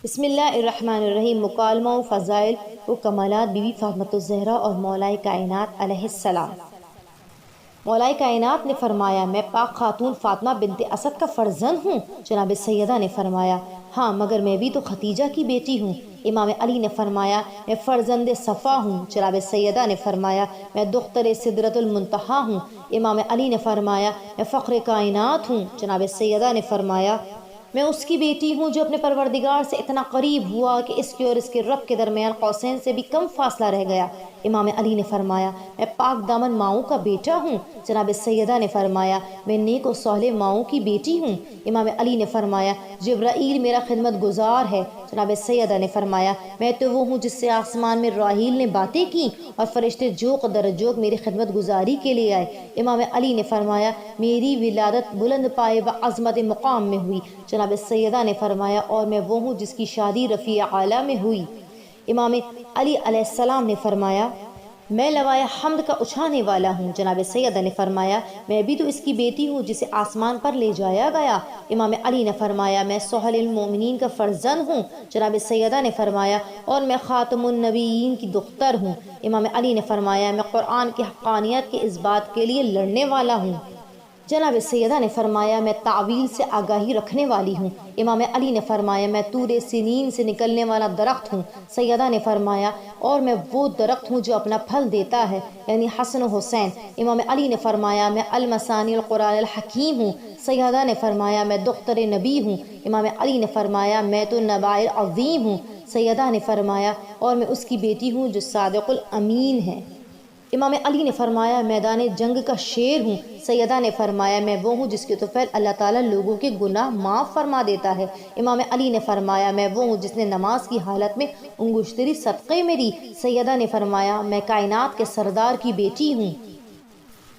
بسم اللہ الرحمن الرحیم۔ مکالمہ و فضائل و کمالات بی بی فاطمۃ الزہرا اور مولائے کائنات علیہ السلام۔ مولائے کائنات نے فرمایا، میں پاک خاتون فاطمہ بنت اسد کا فرزند ہوں؟ جناب سیدہ نے فرمایا، ہاں مگر میں بھی تو ختیجہ کی بیٹی ہوں۔ امام علی نے فرمایا، میں فرزند صفا ہوں۔ جناب سیدہ نے فرمایا، میں دختر سدرۃ المنتہا ہوں۔ امام علی نے فرمایا، میں فخر کائنات ہوں۔ جناب سیدہ نے فرمایا، میں اس کی بیٹی ہوں جو اپنے پروردگار سے اتنا قریب ہوا کہ اس کے اور اس کے رب کے درمیان قوسین سے بھی کم فاصلہ رہ گیا۔ امام علی نے فرمایا، میں پاک دامن ماؤں کا بیٹا ہوں۔ جناب سیدہ نے فرمایا، میں نیک و صالح ماؤں کی بیٹی ہوں۔ امام علی نے فرمایا، جبرائیل میرا خدمت گزار ہے۔ جناب سیدہ نے فرمایا، میں تو وہ ہوں جس سے آسمان میں راحیل نے باتیں کی اور فرشتے جوق در جوق میری خدمت گزاری کے لیے آئے۔ امام علی نے فرمایا، میری ولادت بلند پائے و عظمت مقام میں ہوئی۔ جناب سیدہ نے فرمایا، اور میں وہ ہوں جس کی شادی رفیع اعلیٰ میں ہوئی۔ امام علی علیہ السلام نے فرمایا، میں لوائے حمد کا اچھانے والا ہوں۔ جناب سیدہ نے فرمایا، میں بھی تو اس کی بیٹی ہوں جسے آسمان پر لے جایا گیا۔ امام علی نے فرمایا، میں سہیل المؤمنین کا فرزند ہوں۔ جناب سیدہ نے فرمایا، اور میں خاتم النبیین کی دختر ہوں۔ امام علی نے فرمایا، میں قرآن کی حقانیت کے اس بات کے لیے لڑنے والا ہوں۔ جناب سیدہ نے فرمایا، میں تعویل سے آگاہی رکھنے والی ہوں۔ امام علی نے فرمایا، میں طور سنین سے نکلنے والا درخت ہوں۔ سیدہ نے فرمایا، اور میں وہ درخت ہوں جو اپنا پھل دیتا ہے، یعنی حسن و حسین۔ امام علی نے فرمایا، میں المثانی القرآن الحکیم ہوں۔ سیدہ نے فرمایا، میں دختر نبی ہوں۔ امام علی نے فرمایا، میں تو نبی عظیم ہوں۔ سیدہ نے فرمایا، اور میں اس کی بیٹی ہوں جو صادق الامین ہے۔ امام علی نے فرمایا، میدان جنگ کا شیر ہوں۔ سیدہ نے فرمایا، میں وہ ہوں جس کے طفیل اللہ تعالیٰ لوگوں کے گناہ معاف فرما دیتا ہے۔ امام علی نے فرمایا، میں وہ ہوں جس نے نماز کی حالت میں انگشتری صدقے میں دی۔ سیدہ نے فرمایا، میں کائنات کے سردار کی بیٹی ہوں۔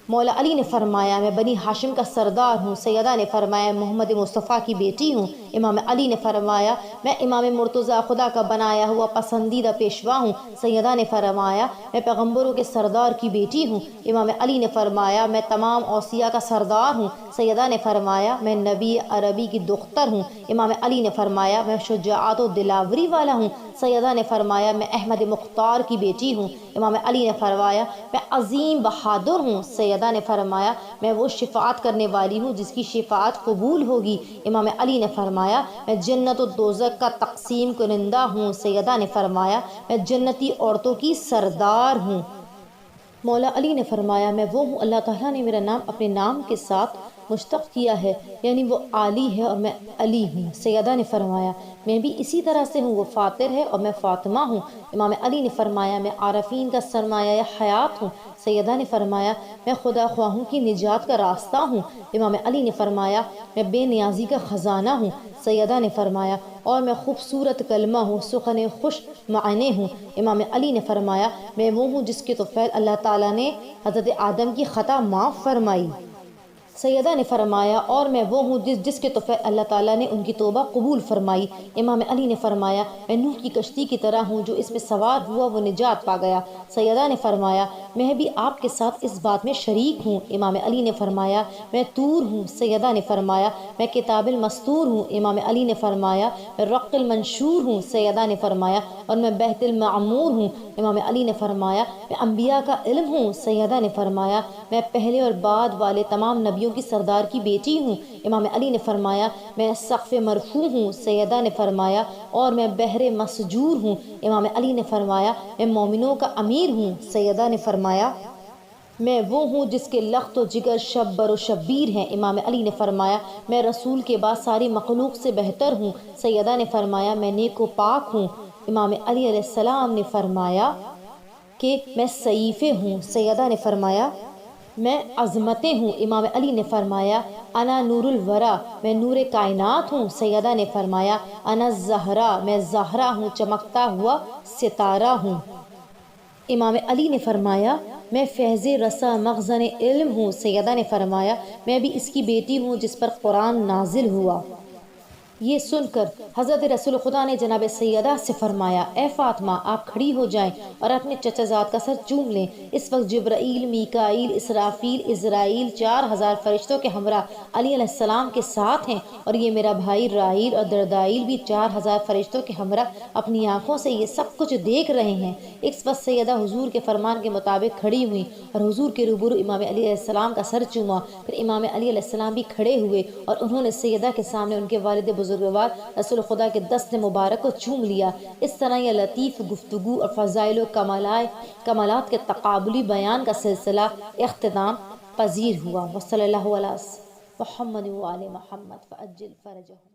مولا علی نے فرمایا، میں بنی ہاشم کا سردار ہوں۔ سیدہ نے فرمایا، محمد مصطفیٰ کی بیٹی ہوں۔ امام علی نے فرمایا، میں امام مرتضیٰ خدا کا بنایا ہوا پسندیدہ پیشوا ہوں۔ سیدہ نے فرمایا، میں پیغمبروں کے سردار کی بیٹی ہوں۔ امام علی نے فرمایا، میں تمام اوصیاء کا سردار ہوں۔ سیدہ نے فرمایا، میں نبی عربی کی دختر ہوں۔ امام علی نے فرمایا، میں شجاعت و دلاوری والا ہوں۔ سیدہ نے فرمایا، میں احمد مختار کی بیٹی ہوں۔ امام علی نے فرمایا، میں عظیم بہادر ہوں۔ سیدہ نے فرمایا، میں وہ شفاعت کرنے والی ہوں جس کی شفاعت قبول ہوگی۔ امام علی نے فرمایا، میں جنت و دوزخ کا تقسیم کنندہ ہوں۔ سیدہ نے فرمایا، میں جنتی عورتوں کی سردار ہوں۔ مولا علی نے فرمایا، میں وہ ہوں اللہ تعالیٰ نے میرا نام اپنے نام کے ساتھ مشتق کیا ہے، یعنی وہ عالی ہے اور میں علی ہوں۔ سیدہ نے فرمایا، میں بھی اسی طرح سے ہوں، وہ فاطر ہے اور میں فاطمہ ہوں۔ امام علی نے فرمایا، میں عارفین کا سرمایہ حیات ہوں۔ سیدہ نے فرمایا، میں خدا خواہوں کی نجات کا راستہ ہوں۔ امام علی نے فرمایا، میں بے نیازی کا خزانہ ہوں۔ سیدہ نے فرمایا، اور میں خوبصورت کلمہ ہوں، سخن خوش معنی ہوں۔ امام علی نے فرمایا، میں وہ ہوں جس کے طفیل اللہ تعالیٰ نے حضرت آدم کی خطا معاف فرمائی۔ سیدہ نے فرمایا، اور میں وہ ہوں جس کے طفیل اللہ تعالیٰ نے ان کی توبہ قبول فرمائی۔ امام علی نے فرمایا، میں نوح کی کشتی کی طرح ہوں، جو اس میں سوار ہوا وہ نجات پا گیا۔ سیدہ نے فرمایا، میں بھی آپ کے ساتھ اس بات میں شریک ہوں۔ امام علی نے فرمایا، میں طور ہوں۔ سیدہ نے فرمایا، میں کتاب المستور ہوں۔ امام علی نے فرمایا، میں رق المنشور ہوں۔ سیدہ نے فرمایا، اور میں بیت المعمور ہوں۔ امام علی نے فرمایا، میں انبیاء کا علم ہوں۔ سیدہ نے فرمایا، میں پہلے اور بعد والے تمام نبیوں کی سردار کی بیٹی ہوں۔ امام علی نے فرمایا، میں سقف مرفوع ہوں۔ سیدہ نے فرمایا، اور میں بحر مسجور ہوں۔ امام علی نے فرمایا، میں مومنوں کا امیر ہوں۔ سیدہ نے فرمایا، میں وہ ہوں جس کے لخت و جگر شبر و شبیر ہیں۔ امام علی نے فرمایا، میں رسول کے بعد ساری مخلوق سے بہتر ہوں۔ سیدہ نے فرمایا، میں نیک و پاک ہوں۔ امام علی علیہ السلام نے فرمایا کہ میں سیفِ ہوں۔ سیدہ نے فرمایا، میں عظمتیں ہوں۔ امام علی نے فرمایا، انا نور الورا، میں نور کائنات ہوں۔ سیدہ نے فرمایا، انا الزہرا، میں زہرا ہوں، چمکتا ہوا ستارہ ہوں۔ امام علی نے فرمایا، میں فیض رسا مخزن علم ہوں۔ سیدہ نے فرمایا، میں بھی اس کی بیٹی ہوں جس پر قرآن نازل ہوا۔ یہ سن کر حضرت رسول خدا نے جناب سیدہ سے فرمایا اے فاطمہ آپ کھڑی ہو جائیں اور اپنے چچا زاد کا سر چوم لیں۔ اس وقت جبرائیل، میکائیل، اسرافیل، عزرائیل 4000 فرشتوں کے ہمراہ علی علیہ السلام کے ساتھ ہیں، اور یہ میرا بھائی راہیل اور دردائیل بھی 4000 فرشتوں کے ہمراہ اپنی آنکھوں سے یہ سب کچھ دیکھ رہے ہیں۔ اس وقت سیدہ حضور کے فرمان کے مطابق کھڑی ہوئی اور حضور کے روبرو امام علی علیہ السلام کا سر چوما۔ پھر امام علی علیہ السلام بھی کھڑے ہوئے اور انہوں نے سیدہ کے سامنے ان کے والد بزرگوار رسول خدا کے دست مبارک کو چوم لیا۔ اس طرح یہ لطیف گفتگو اور فضائل و کمالات کے تقابلی بیان کا سلسلہ اختتام پذیر ہوا۔ وصلی اللہ علیہ محمد وآل محمد فعجل فرجہم۔